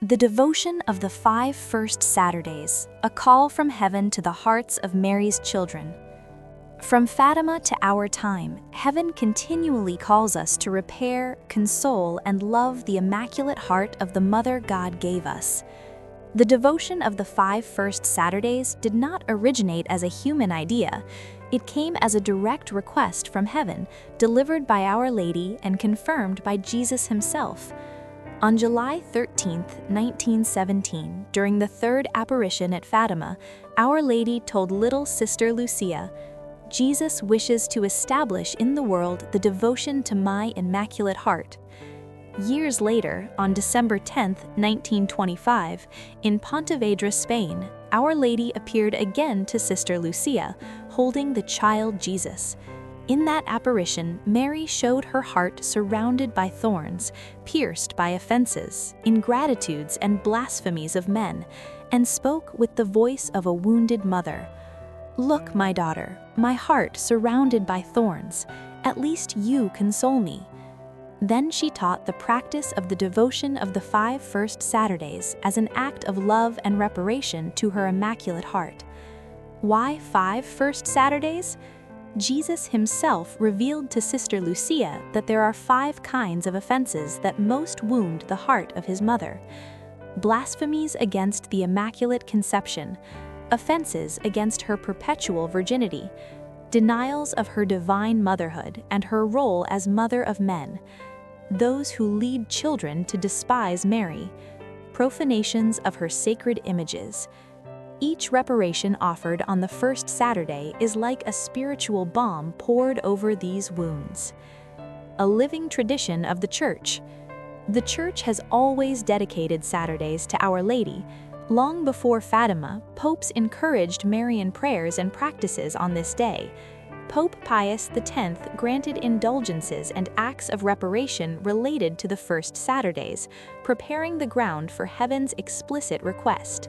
The devotion of the 5 first Saturdays, a call from heaven to the hearts of Mary's children. From Fatima to our time, heaven continually calls us to repair, console, and love the Immaculate Heart of the Mother God gave us. The devotion of the 5 first Saturdays did not originate as a human idea. It came as a direct request from heaven, delivered by Our Lady and confirmed by Jesus himself. On July 13, 1917, during the third apparition at Fatima, Our Lady told little Sister Lucia, "Jesus wishes to establish in the world the devotion to my Immaculate Heart." Years later, on December 10, 1925, in Pontevedra, Spain, Our Lady appeared again to Sister Lucia, holding the child Jesus. In that apparition, Mary showed her heart surrounded by thorns, pierced by offenses, ingratitudes, and blasphemies of men, and spoke with the voice of a wounded mother. "Look, my daughter, my heart surrounded by thorns. At least you console me." Then she taught the practice of the devotion of the 5 first Saturdays as an act of love and reparation to her Immaculate Heart. Why 5 first Saturdays? Jesus himself revealed to Sister Lucia that there are 5 kinds of offenses that most wound the heart of his mother. Blasphemies against the Immaculate Conception, offenses against her perpetual virginity, denials of her divine motherhood and her role as mother of men, those who lead children to despise Mary, profanations of her sacred images. Each reparation offered on the first Saturday is like a spiritual balm poured over these wounds. A living tradition of the Church. The Church has always dedicated Saturdays to Our Lady. Long before Fatima, popes encouraged Marian prayers and practices on this day. Pope Pius X granted indulgences and acts of reparation related to the first Saturdays, preparing the ground for heaven's explicit request.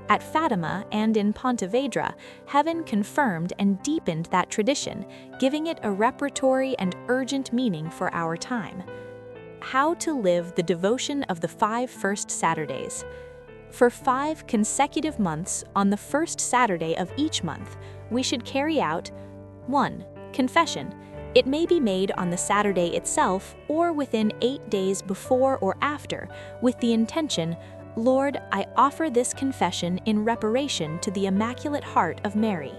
At Fatima and in Pontevedra, heaven confirmed and deepened that tradition, giving it a reparatory and urgent meaning for our time. How to live the devotion of the 5 first Saturdays. For 5 consecutive months, on the first Saturday of each month, we should carry out 1. Confession. It may be made on the Saturday itself or within 8 days before or after, with the intention, "Lord, I offer this confession in reparation to the Immaculate Heart of Mary."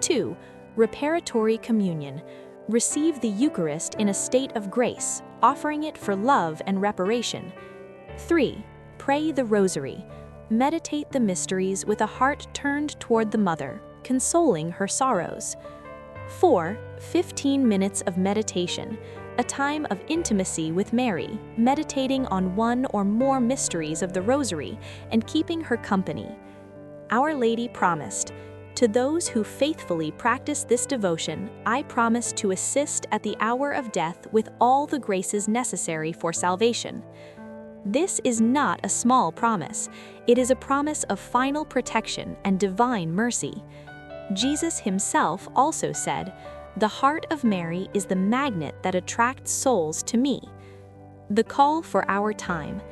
2. Reparatory communion. Receive the Eucharist in a state of grace, offering it for love and reparation. 3. Pray the Rosary. Meditate the mysteries with a heart turned toward the Mother, consoling her sorrows. 4. 15 minutes of meditation. A time of intimacy with Mary, meditating on one or more mysteries of the Rosary and keeping her company. Our Lady promised, "To those who faithfully practice this devotion, I promise to assist at the hour of death with all the graces necessary for salvation." This is not a small promise. It is a promise of final protection and divine mercy. Jesus himself also said, "The heart of Mary is the magnet that attracts souls to me." The call for our time.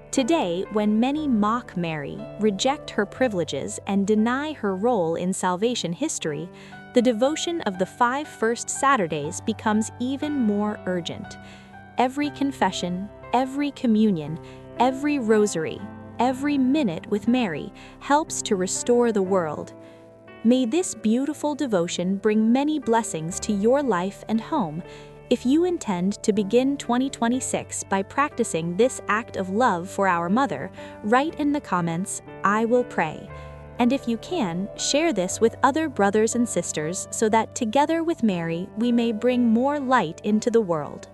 Today, when many mock Mary, reject her privileges, and deny her role in salvation history, the devotion of the 5 first Saturdays becomes even more urgent. Every confession, every communion, every rosary, every minute with Mary helps to restore the world. May this beautiful devotion bring many blessings to your life and home. If you intend to begin 2026 by practicing this act of love for our Mother, write in the comments, "I will pray." And if you can, share this with other brothers and sisters so that together with Mary we may bring more light into the world.